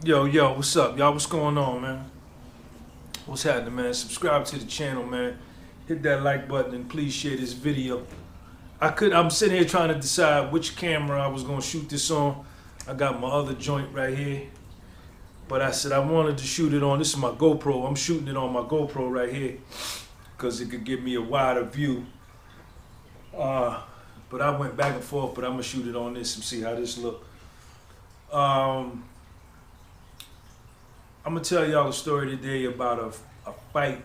Yo, what's up, y'all? What's going on, man? What's happening, man? Subscribe to the channel, man. Hit that like button and please share this video. I'm sitting here trying to decide which camera I was gonna shoot this on. I got my other joint right here, but I said I wanted to shoot it on. This is my GoPro. I'm shooting it on my GoPro right here because it could give me a wider view. But I went back and forth. But I'm gonna shoot it on this and see how this look. I'm gonna tell y'all a story today about a fight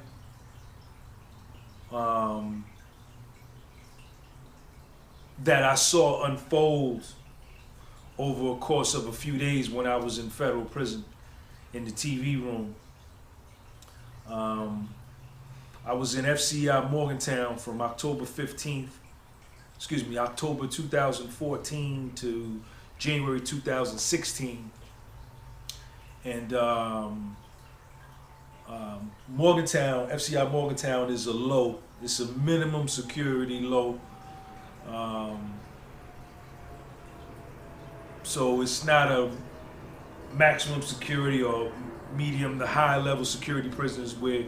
that I saw unfold over a course of a few days when I was in federal prison in the TV room. I was in FCI Morgantown from October 2014 to January 2016. And Morgantown, FCI Morgantown is a low. It's a minimum security low. So it's not a maximum security or medium to high level security prisons where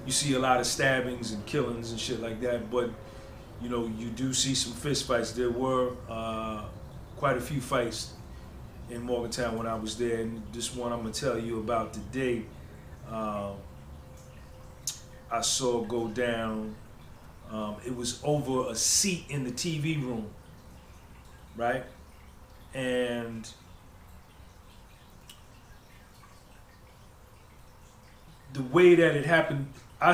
you see a lot of stabbings and killings and shit like that. But you know, you do see some fist fights. There were quite a few fights in Morgantown when I was there, and this one I'm gonna tell you about today, I saw go down. It was over a seat in the TV room, right? And the way that it happened, I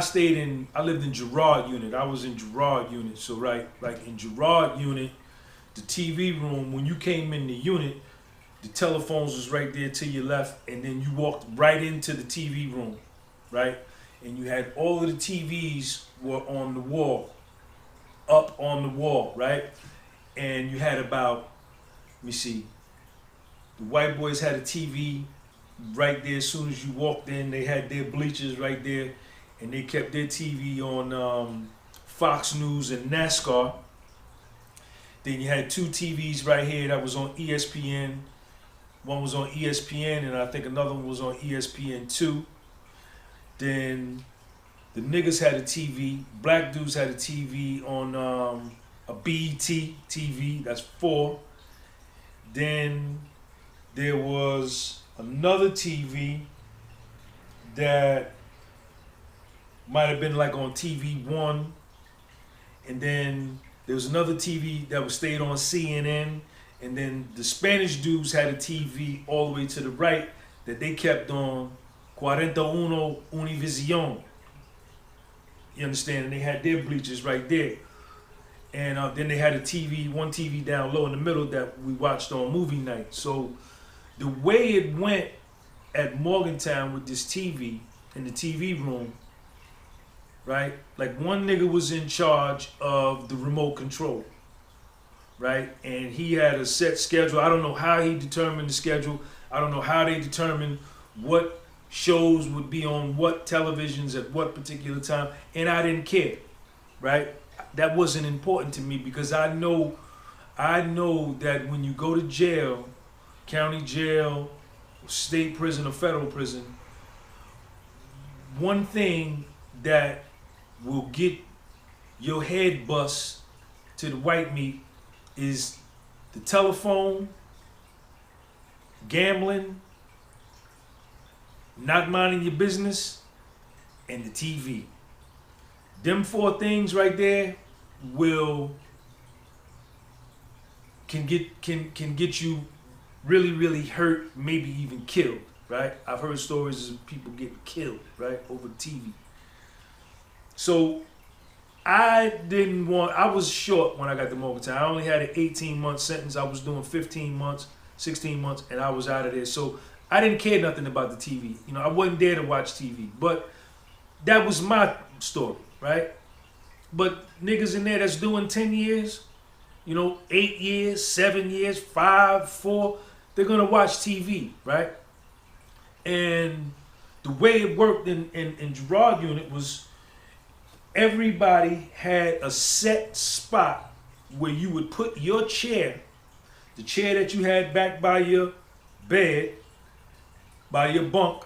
lived in Girard unit. I was in Girard unit, so right, like in Girard unit, the TV room, when you came in the unit, the telephones was right there to your left, and then you walked right into the TV room, right? And you had all of the TVs were on the wall, up on the wall, right? And you had about, let me see, the white boys had a TV right there. As soon as you walked in, they had their bleachers right there, and they kept their TV on Fox News and NASCAR. Then you had two TVs right here that was on ESPN. One was on ESPN, and I think another one was on ESPN2. Then the niggas had a TV. Black dudes had a TV on a BET TV. That's 4. Then there was another TV that might have been like on TV1. And then there was another TV that was stayed on CNN. And then the Spanish dudes had a TV all the way to the right that they kept on 41 Univision. You understand? And they had their bleachers right there. And then they had one TV down low in the middle that we watched on movie night. So the way it went at Morgantown with this TV in the TV room, right? Like one nigga was in charge of the remote control. Right, and he had a set schedule. I don't know how he determined the schedule. I don't know how they determined what shows would be on what televisions at what particular time, and I didn't care, right? That wasn't important to me because I know that when you go to jail, county jail, state prison or federal prison, one thing that will get your head bust to the white meat is the telephone, gambling, not minding your business, and the TV. Them 4 things right there can get you really, really hurt, maybe even killed, right? I've heard stories of people getting killed, right, over the TV. So I was short when I got to Morgantown. I only had an 18-month sentence. I was doing 15 months, 16 months, and I was out of there. So I didn't care nothing about the TV. You know, I wasn't there to watch TV. But that was my story, right? But niggas in there that's doing 10 years, you know, 8 years, 7 years, 5, 4, they're going to watch TV, right? And the way it worked in Girard unit was everybody had a set spot where you would put your chair, the chair that you had back by your bed, by your bunk,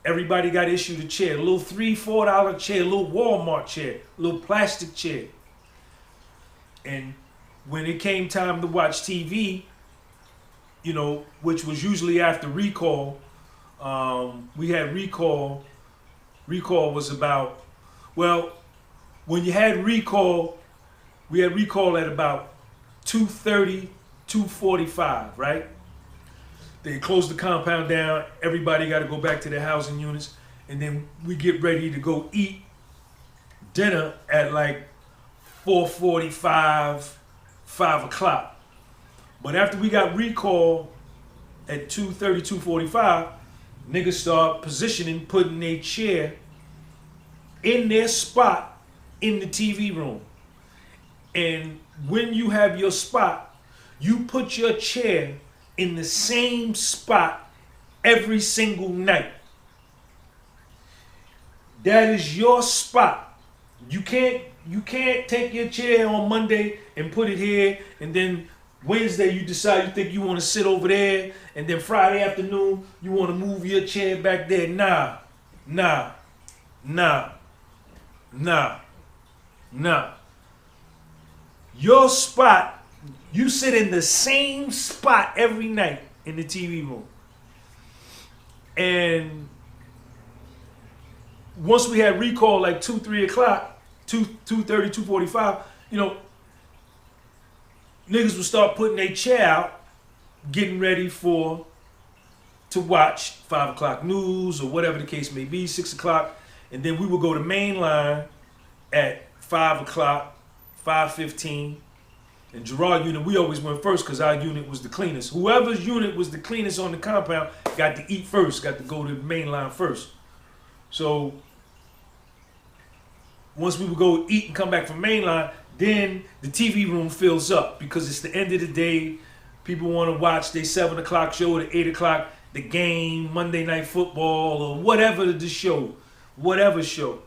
everybody got issued a chair, a little $3, $4 chair, a little Walmart chair, a little plastic chair. And when it came time to watch TV, you know, which was usually after recall, we had recall. Recall was about, well, when you had recall, we had recall at about 2:30, 2:45, right? They closed the compound down. Everybody got to go back to their housing units. And then we get ready to go eat dinner at like 4:45, 5 o'clock. But after we got recall at 2:30, 2:45, niggas start positioning, putting their chair in their spot in the TV room. And when you have your spot, you put your chair in the same spot every single night. That is your spot. You can't take your chair on Monday and put it here, and then Wednesday you decide you think you want to sit over there, and then Friday afternoon you want to move your chair back there. Nah. Your spot, you sit in the same spot every night in the TV room. And once we had recall like 2, 3 o'clock, 2:30, 2:45, you know, niggas would start putting their chair out, getting ready to watch 5 o'clock news or whatever the case may be, 6 o'clock. And then we would go to mainline at 5 o'clock, 5:15. And Gerard unit, we always went first because our unit was the cleanest. Whoever's unit was the cleanest on the compound got to eat first, got to go to the mainline first. So once we would go eat and come back from mainline, then the TV room fills up because it's the end of the day. People want to watch their 7 o'clock show or the 8 o'clock, the game, Monday Night Football, or whatever the show, whatever show.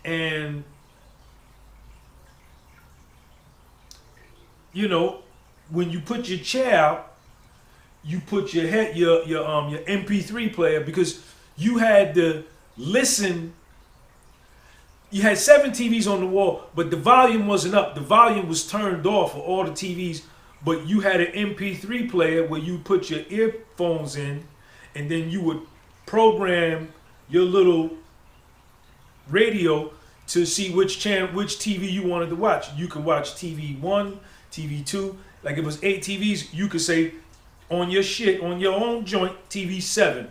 And you know, when you put your chair out, you put your MP3 player, because you had to listen. You had 7 TVs on the wall, but the volume wasn't up. The volume was turned off for all the TVs, but you had an MP3 player where you put your earphones in, and then you would program your little radio to see which TV you wanted to watch. You could watch TV 1, TV 2. Like it was 8 TVs, you could say on your shit, on your own joint, TV 7.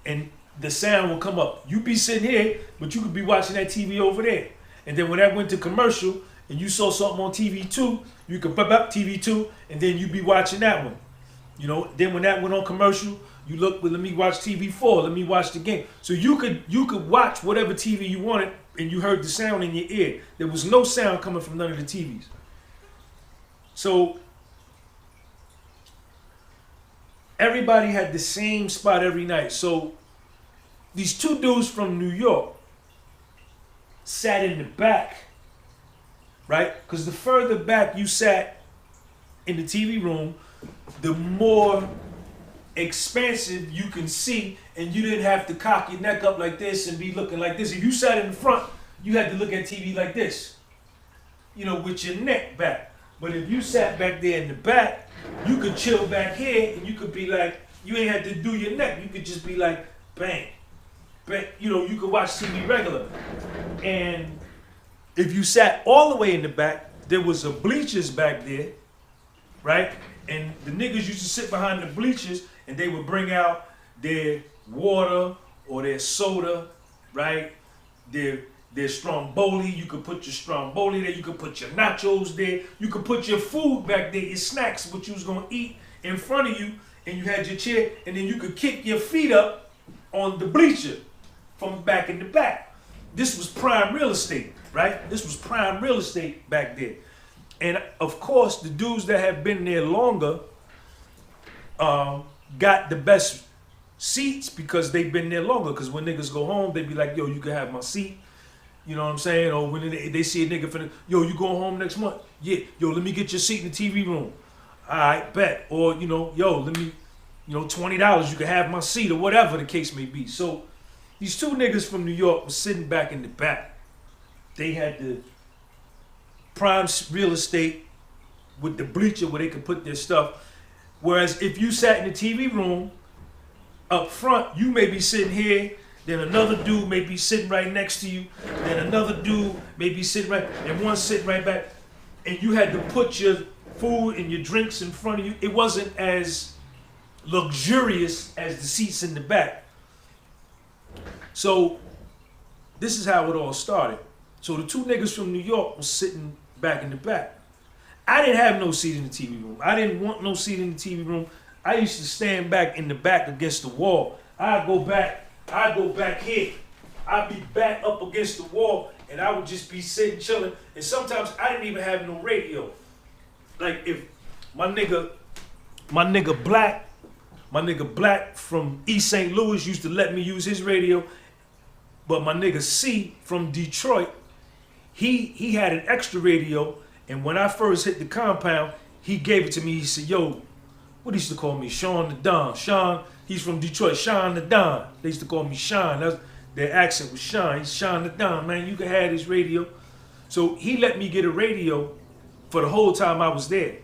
And the sound will come up. You be sitting here, but you could be watching that TV over there. And then when that went to commercial and you saw something on TV 2, you could pop up TV 2, and then you be watching that one. You know, then when that went on commercial, you look, well, let me watch TV 4, let me watch the game. So you could watch whatever TV you wanted, and you heard the sound in your ear. There was no sound coming from none of the TVs. So everybody had the same spot every night. So these 2 dudes from New York sat in the back, right? Because the further back you sat in the TV room, the more expansive you can see, and you didn't have to cock your neck up like this and be looking like this. If you sat in the front, you had to look at TV like this, you know, with your neck back. But if you sat back there in the back, you could chill back here, and you could be like, you ain't had to do your neck. You could just be like, bang. But, you know, you could watch TV regular. And if you sat all the way in the back, there was a bleachers back there, right? And the niggas used to sit behind the bleachers, and they would bring out their water or their soda, right? Their Stromboli. You could put your Stromboli there. You could put your nachos there. You could put your food back there, your snacks, what you was going to eat, in front of you, and you had your chair, and then you could kick your feet up on the bleacher from back in the back. This was prime real estate, right? This was prime real estate back there. And of course, the dudes that have been there longer got the best seats because they've been there longer. Because when niggas go home, they be like, yo, you can have my seat. You know what I'm saying? Or when they see a nigga finna, yo, you going home next month? Yeah, yo, let me get your seat in the TV room. All right, bet. Or, you know, yo, let me, You know, $20, you can have my seat or whatever the case may be. So these two niggas from New York were sitting back in the back. They had the prime real estate with the bleacher where they could put their stuff. Whereas if you sat in the TV room up front, you may be sitting here, then another dude may be sitting right next to you, then another dude may be sitting right, and one sitting right back, and you had to put your food and your drinks in front of you. It wasn't as luxurious as the seats in the back. So this is how it all started. So the two niggas from New York was sitting back in the back. I didn't have no seat in the TV room. I didn't want no seat in the TV room. I used to stand back in the back against the wall. I'd go back here. I'd be back up against the wall, and I would just be sitting chilling. And sometimes I didn't even have no radio. Like if my nigga Black from East St. Louis used to let me use his radio, but my nigga C from Detroit, he had an extra radio, and when I first hit the compound, he gave it to me. He said, yo, what he used to call me? Sean the Don. Sean, he's from Detroit, Sean the Don. They used to call me Sean. Their accent was Sean. He's Sean the Don, man. You can have his radio. So he let me get a radio for the whole time I was there,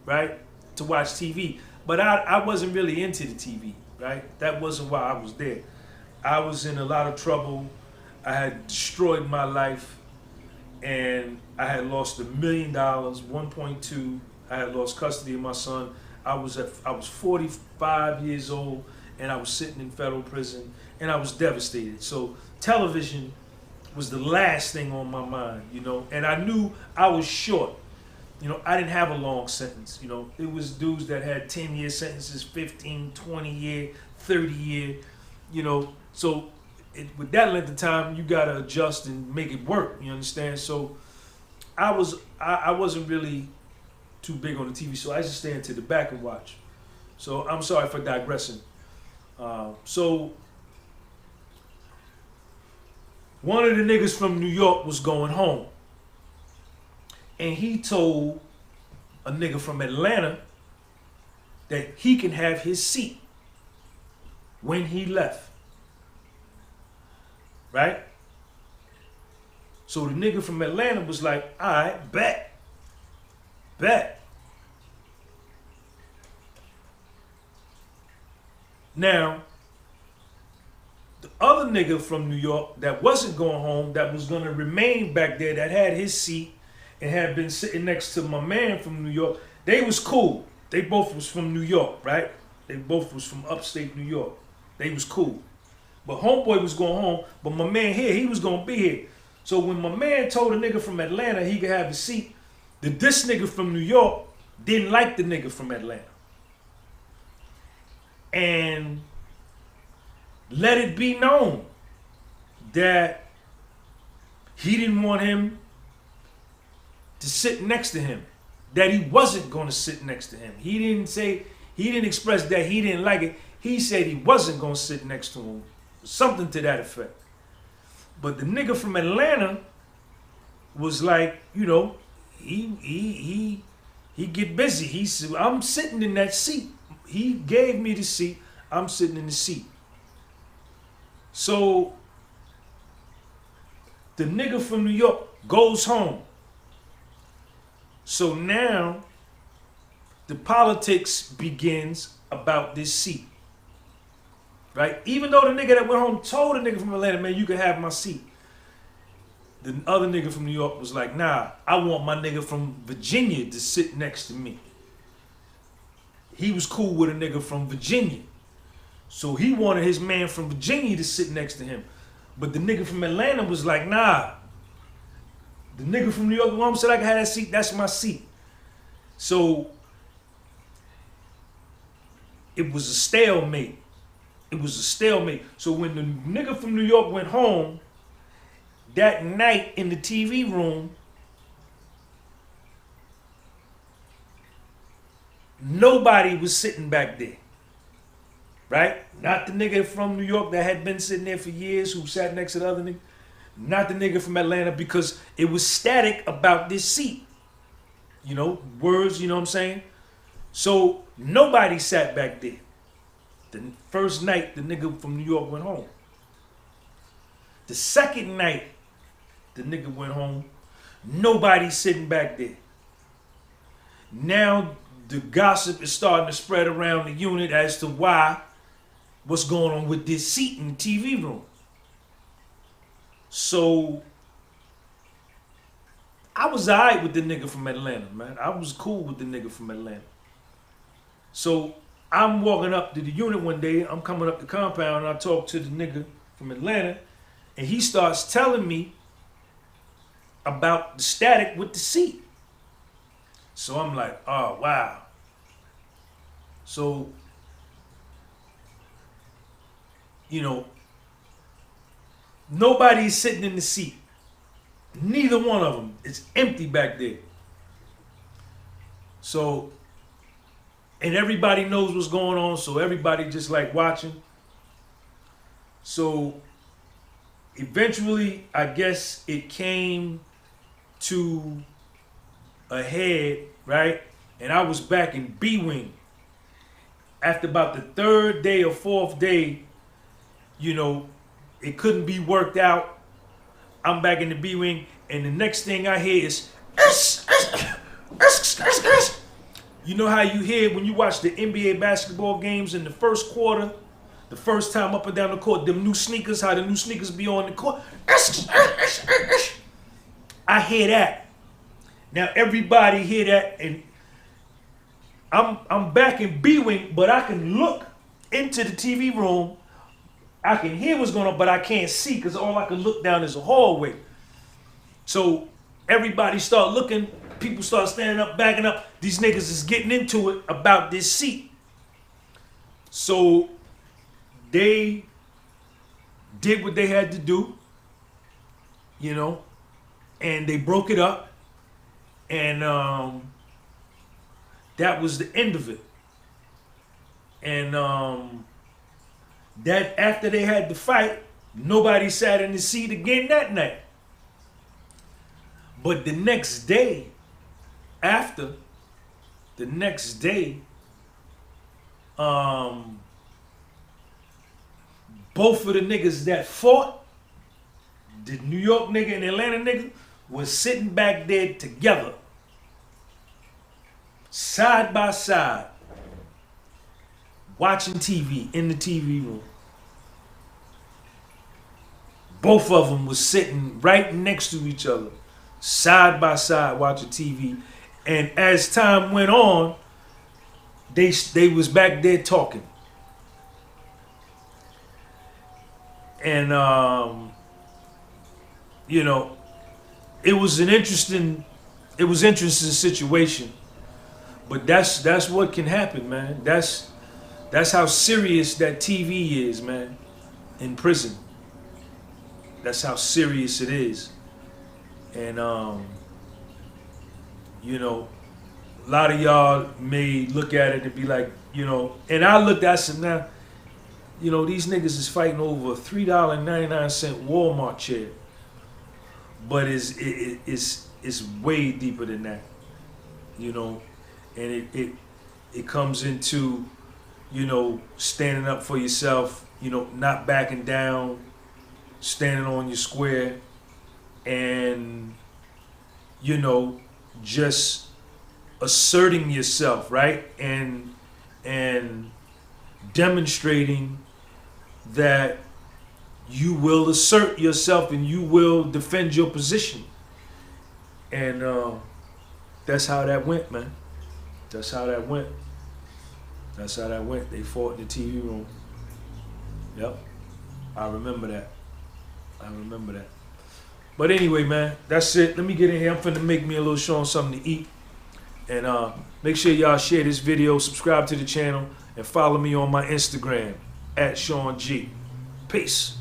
right, to watch TV. But I wasn't really into the TV, right? That wasn't why I was there. I was in a lot of trouble. I had destroyed my life, and I had lost $1 million, 1.2. I had lost custody of my son. I was 45 years old, and I was sitting in federal prison, and I was devastated. So television was the last thing on my mind, you know, and I knew I was short. You know, I didn't have a long sentence. You know, it was dudes that had 10-year sentences, 15, 20-year, 30-year, you know. So with that length of time, you got to adjust and make it work, you understand? So I wasn't really too big on the TV, so I just stand to the back and watch. So I'm sorry for digressing. So one of the niggas from New York was going home. And he told a nigga from Atlanta that he can have his seat when he left. Right? So the nigga from Atlanta was like, all right, bet. Now, the other nigga from New York that wasn't going home, that was going to remain back there, that had his seat, and had been sitting next to my man from New York, they was cool. They both was from New York, right? They both was from upstate New York. They was cool. But homeboy was going home, but my man here, he was going to be here. So when my man told a nigga from Atlanta he could have a seat, this nigga from New York didn't like the nigga from Atlanta. And let it be known that he didn't want him to sit next to him, that he wasn't going to sit next to him. He didn't express that he didn't like it. He said he wasn't going to sit next to him. Something to that effect. But the nigga from Atlanta was like, you know, he get busy. He said, I'm sitting in that seat. He gave me the seat. I'm sitting in the seat. So the nigga from New York goes home. So now the politics begins about this seat. Right? Even though the nigga that went home told the nigga from Atlanta, man, you can have my seat. The other nigga from New York was like, nah, I want my nigga from Virginia to sit next to me. He was cool with a nigga from Virginia. So he wanted his man from Virginia to sit next to him. But the nigga from Atlanta was like, nah. The nigga from New York mom said I can have that seat, that's my seat. So it was a stalemate. It was a stalemate. So when the nigga from New York went home, that night in the TV room, nobody was sitting back there. Right? Not the nigga from New York that had been sitting there for years who sat next to the other nigga. Not the nigga from Atlanta, because it was static about this seat. You know, words, you know what I'm saying? So nobody sat back there. The first night, the nigga from New York went home. The second night, the nigga went home. Nobody sitting back there. Now the gossip is starting to spread around the unit as to what's going on with this seat in the TV room. So I was alright with the nigga from Atlanta, man. I was cool with the nigga from Atlanta. So I'm walking up to the unit one day. I'm coming up the compound and I talk to the nigga from Atlanta, and he starts telling me about the static with the seat. So I'm like, oh, wow. So, you know, nobody's sitting in the seat. Neither one of them. It's empty back there. So, and everybody knows what's going on, so everybody just like watching. So, eventually, I guess it came to a head, right? And I was back in B-Wing. After about the third day or fourth day, you know, it couldn't be worked out. I'm back in the B-Wing, and the next thing I hear is, you know how you hear when you watch the NBA basketball games in the first quarter, the first time up and down the court, them new sneakers, how the new sneakers be on the court. I hear that. Now everybody hear that, and I'm back in B-Wing, but I can look into the TV room. I can hear what's going on, but I can't see because all I can look down is a hallway. So everybody start looking, people start standing up, backing up. These niggas is getting into it about this seat. So they did what they had to do, you know, and they broke it up, and that was the end of it. And that after they had the fight, nobody sat in the seat again that night. But the next day, both of the niggas that fought, the New York nigga and the Atlanta nigga, was sitting back there together, side by side, watching TV in the TV room. Both of them was sitting right next to each other, side by side, watching TV. And as time went on, they was back there talking. And you know, it was an interesting situation. But that's what can happen, man. That's how serious that TV is, man, in prison. That's how serious it is. And, you know, a lot of y'all may look at it and be like, you know, and I looked at some now, you know, these niggas is fighting over a $3.99 Walmart chair. But it's way deeper than that, you know. And it comes into, you know, standing up for yourself, you know, not backing down, standing on your square, and, you know, just asserting yourself, right? And demonstrating that you will assert yourself and you will defend your position. And that's how that went, man. That's how that went. That's how that went. They fought in the TV room. Yep. I remember that. But anyway, man, that's it. Let me get in here. I'm finna make me a little show on something to eat. And make sure y'all share this video, subscribe to the channel, and follow me on my Instagram, @Sean G. Peace.